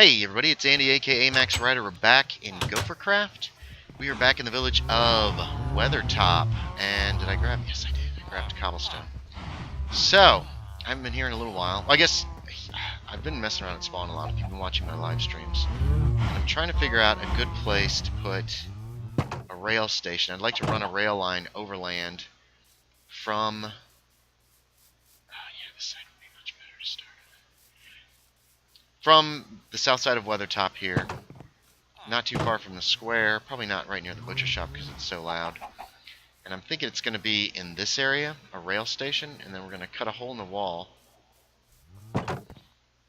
Hey everybody, it's Andy aka Max Rider. We're back in Gophercraft. We are back in the village of Weathertop. And did I grab? Yes, I did. I grabbed cobblestone. So, I haven't been here in a little while. Well, I guess I've been messing around at spawn a lot if you've been watching my live streams. And I'm trying to figure out a good place to put a rail station. I'd like to run a rail line overland from... from the south side of Weathertop here, not too far from the square, probably not right near the butcher shop because it's so loud. And I'm thinking it's going to be in this area, a rail station, and then we're going to cut a hole in the wall.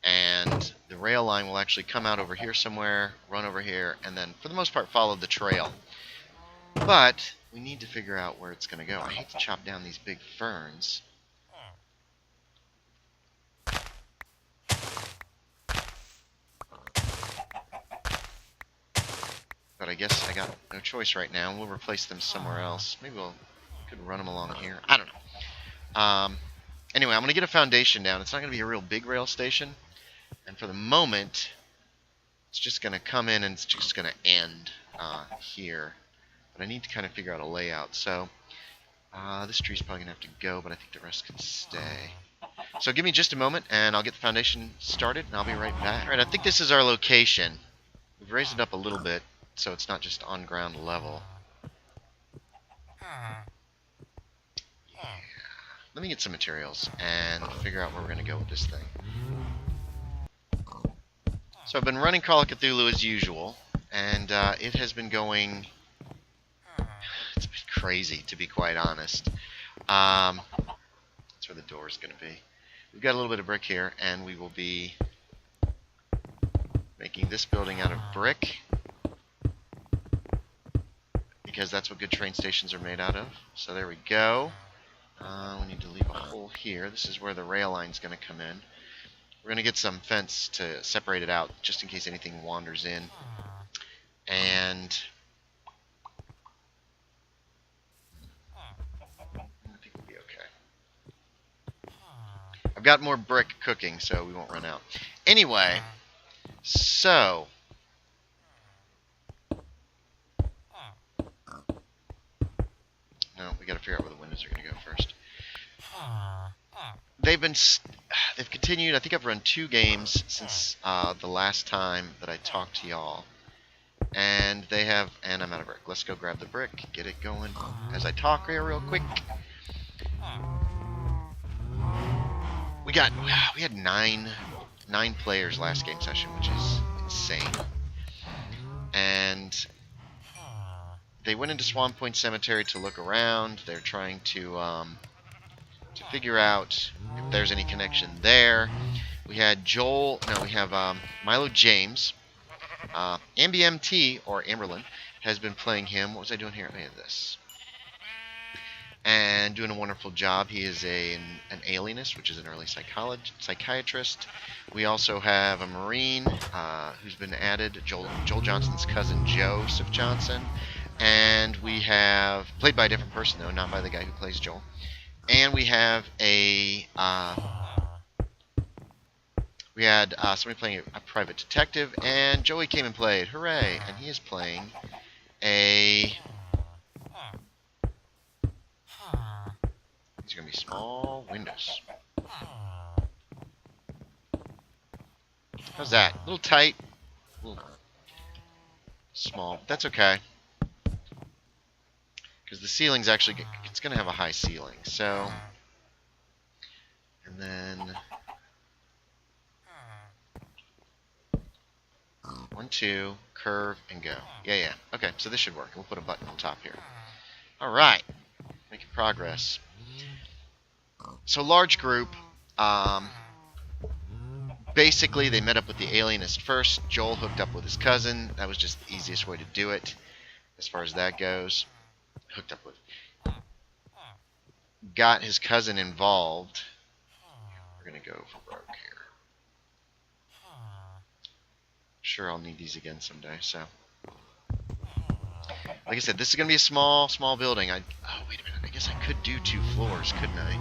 And the rail line will actually come out over here somewhere, run over here, and then for the most part follow the trail. But we need to figure out where it's going to go. I hate to chop down these big ferns. But I guess I got no choice right now. We'll replace them somewhere else. Maybe could run them along here. I don't know. Anyway, I'm going to get a foundation down. It's not going to be a real big rail station. And for the moment, it's just going to come in and it's just going to end here. But I need to kind of figure out a layout. So this tree's probably going to have to go, but I think the rest can stay. So give me just a moment, and I'll get the foundation started, and I'll be right back. All right, I think this is our location. We've raised it up a little bit, so it's not just on ground level. Yeah. Let me get some materials and figure out where we're going to go with this thing. So I've been running Call of Cthulhu as usual, and it has been going... it's been crazy, to be quite honest. That's where the door is going to be. We've got a little bit of brick here, and we will be making this building out of brick, because that's what good train stations are made out of. So there we go. We need to leave a hole here. This is where the rail line is going to come in. We're going to get some fence to separate it out, just in case anything wanders in. And I think we'll be okay. I've got more brick cooking, so we won't run out. Anyway, so... no, we got to figure out where the windows are going to go first. They've continued. I think I've run 2 games since the last time that I talked to y'all, and they have. And I'm out of brick. Let's go grab the brick, get it going as I talk here real quick. We had nine players last game session, which is insane, and they went into Swan Point Cemetery to look around. They're trying to figure out if there's any connection there. We had Joel. No, we have Milo James. AmbiMT, or Amberlin, has been playing him. What was I doing here? I had this. And doing a wonderful job. He is an alienist, which is an early psychiatrist. We also have a Marine who's been added, Joel Johnson's cousin, Joseph Johnson. And we have, played by a different person though, not by the guy who plays Joel. And we have we had somebody playing a private detective, and Joey came and played. Hooray! And he is playing a... these are going to be small windows. How's that? A little tight. A little small. But that's okay. Because the ceiling's actually, it's going to have a high ceiling. So, and then 1, 2, curve, and go. Yeah. Okay, so this should work. We'll put a button on top here. Alright. Making progress. So, large group. Basically, they met up with the alienist first. Joel hooked up with his cousin. That was just the easiest way to do it, as far as that goes. Hooked up with. Got his cousin involved. We're going to go for broke here. Sure, I'll need these again someday, so. Like I said, this is going to be a small building. Oh, wait a minute. I guess I could do 2 floors, couldn't I?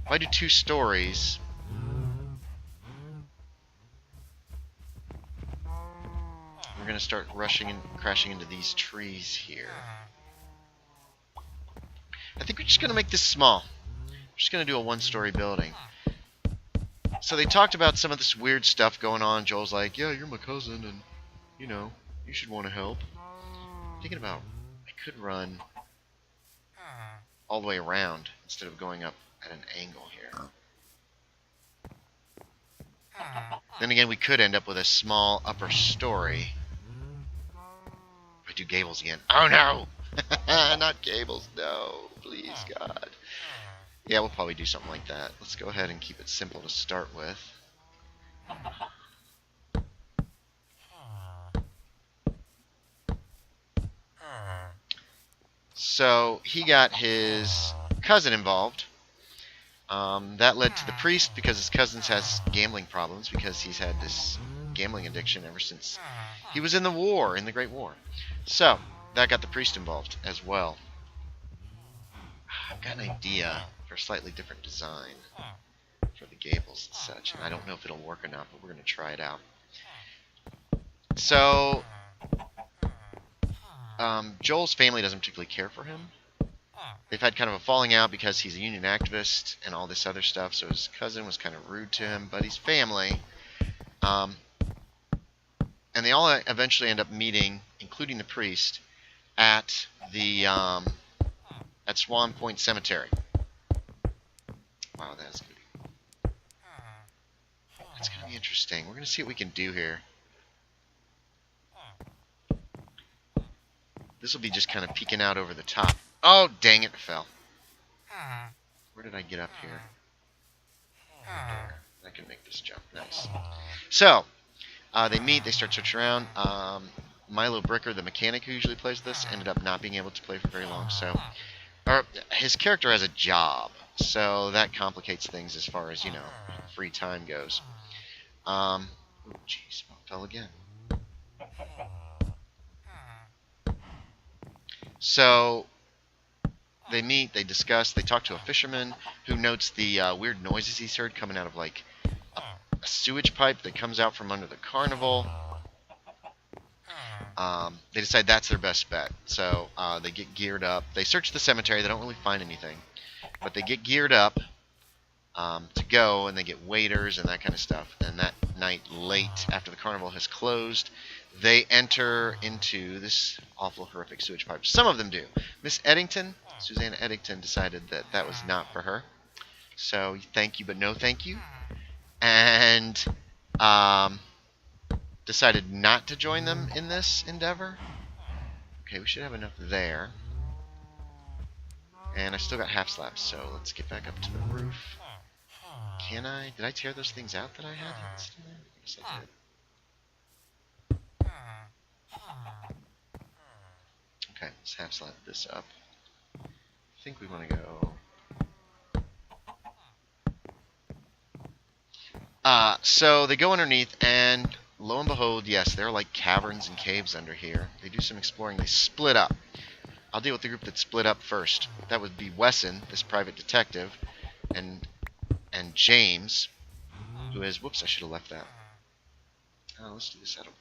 If I do 2 stories, we're going to start rushing and crashing into these trees here. I think we're just going to make this small. We're just going to do a one-story building. So they talked about some of this weird stuff going on. Joel's like, yeah, you're my cousin, and, you know, you should want to help. Thinking about, I could run all the way around instead of going up at an angle here. Then again, we could end up with a small upper story. I do gables again. Oh no! Not gables, no. Please, God. Yeah, we'll probably do something like that. Let's go ahead and keep it simple to start with. So, he got his cousin involved. That led to the priest because his cousin has gambling problems because he's had this gambling addiction ever since he was in the war, in the Great War. So, that got the priest involved as well. I've got an idea for a slightly different design for the gables and such, and I don't know if it'll work or not, but we're going to try it out. So, Joel's family doesn't particularly care for him. They've had kind of a falling out because he's a union activist and all this other stuff, so his cousin was kind of rude to him, but he's family. And they all eventually end up meeting, including the priest, at the at Swan Point Cemetery. Wow, that's going to be interesting. We're going to see what we can do here. This will be just kind of peeking out over the top. Oh, dang it, it fell. Where did I get up here? I can make this jump. Nice. So, they meet, they start searching around. Milo Bricker, the mechanic who usually plays this, ended up not being able to play for very long. So, his character has a job, so that complicates things as far as, you know, free time goes. Oh, jeez, fell again. So, they meet, they discuss, they talk to a fisherman who notes the weird noises he's heard coming out of, like, a sewage pipe that comes out from under the carnival. They decide that's their best bet. So, they get geared up. They search the cemetery, they don't really find anything. But they get geared up to go, and they get waiters and that kind of stuff. And that night, late, after the carnival has closed, they enter into this awful, horrific sewage pipe. Some of them do. Miss Eddington, Susanna Eddington, decided that that was not for her. So, thank you, but no thank you. And decided not to join them in this endeavor. Okay, we should have enough there. And I still got half slabs, so let's get back up to the roof. Can I? Did I tear those things out that I had? Yes, I did. Okay, let's half slab this up. I think we want to go... So they go underneath, and lo and behold, yes, there are like caverns and caves under here. They do some exploring. They split up. I'll deal with the group that split up first. That would be Wesson, this private detective, and James, who is... Whoops, I should have left that. Oh, let's do this out of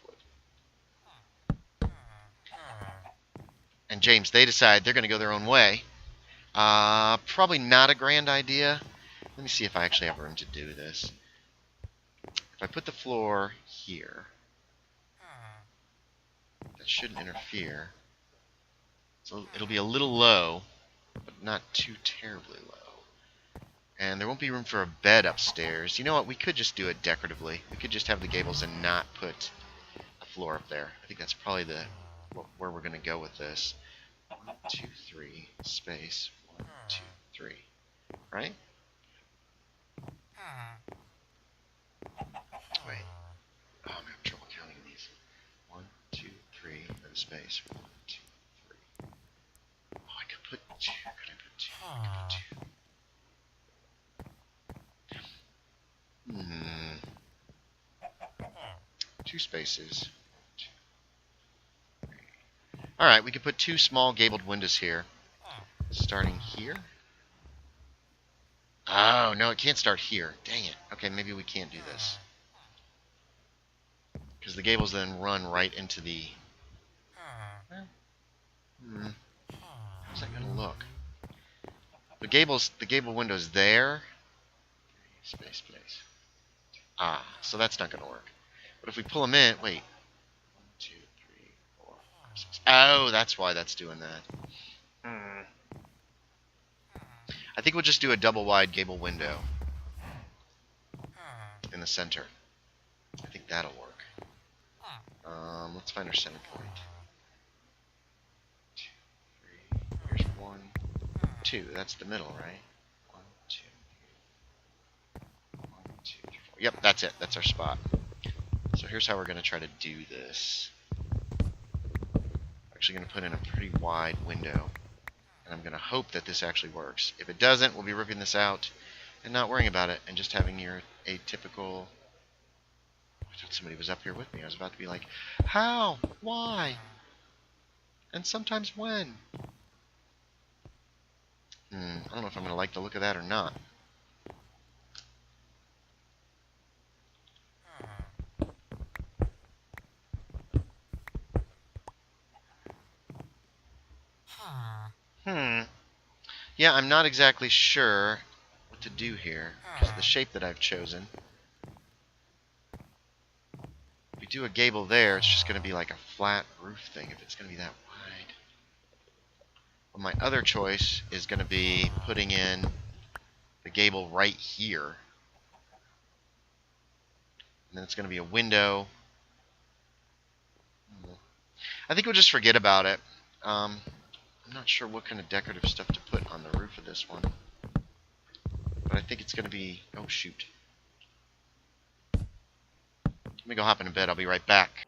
wood. And James, they decide they're going to go their own way. Probably not a grand idea. Let me see if I actually have room to do this. If I put the floor here, that shouldn't interfere. So it'll be a little low, but not too terribly low. And there won't be room for a bed upstairs. You know what? We could just do it decoratively. We could just have the gables and not put a floor up there. I think that's probably where we're going to go with this. 1, 2, 3, space. 1, 2, 3. Right? Wait. Oh, I'm having trouble counting these. 1, 2, 3, and then space. 1, 2, 3. Oh, I could put 2. Could I put 2? I could put 2. Two spaces. 2, 3. Alright, we could put 2 small gabled windows here. Starting here. Oh, no, it can't start here. Dang it. Okay, maybe we can't do this. Because the gables then run right into the... How's that going to look? The gable window's there. Space. Ah, so that's not going to work. But if we pull them in... Wait. 1, 2, 3, 4, 5, 6. Oh, that's why that's doing that. I think we'll just do a double wide gable window in the center. I think that'll work. Let's find our center point. 2, 3. Here's 1, 2. That's the middle, right? 1, 2, 3. 1, 2, 3, 4. Yep, that's it. That's our spot. So here's how we're going to try to do this. I'm actually going to put in a pretty wide window. And I'm going to hope that this actually works. If it doesn't, we'll be ripping this out and not worrying about it and just having your atypical... I thought somebody was up here with me. I was about to be like, how? Why? And sometimes when? I don't know if I'm going to like the look of that or not. Yeah, I'm not exactly sure what to do here, because of the shape that I've chosen. If we do a gable there, it's just going to be like a flat roof thing if it's going to be that wide. Well, my other choice is going to be putting in the gable right here. And then it's going to be a window. I think we'll just forget about it. I'm not sure what kind of decorative stuff to put on the roof of this one. But I think it's going to be... Oh, shoot. Let me go hop into bed. I'll be right back.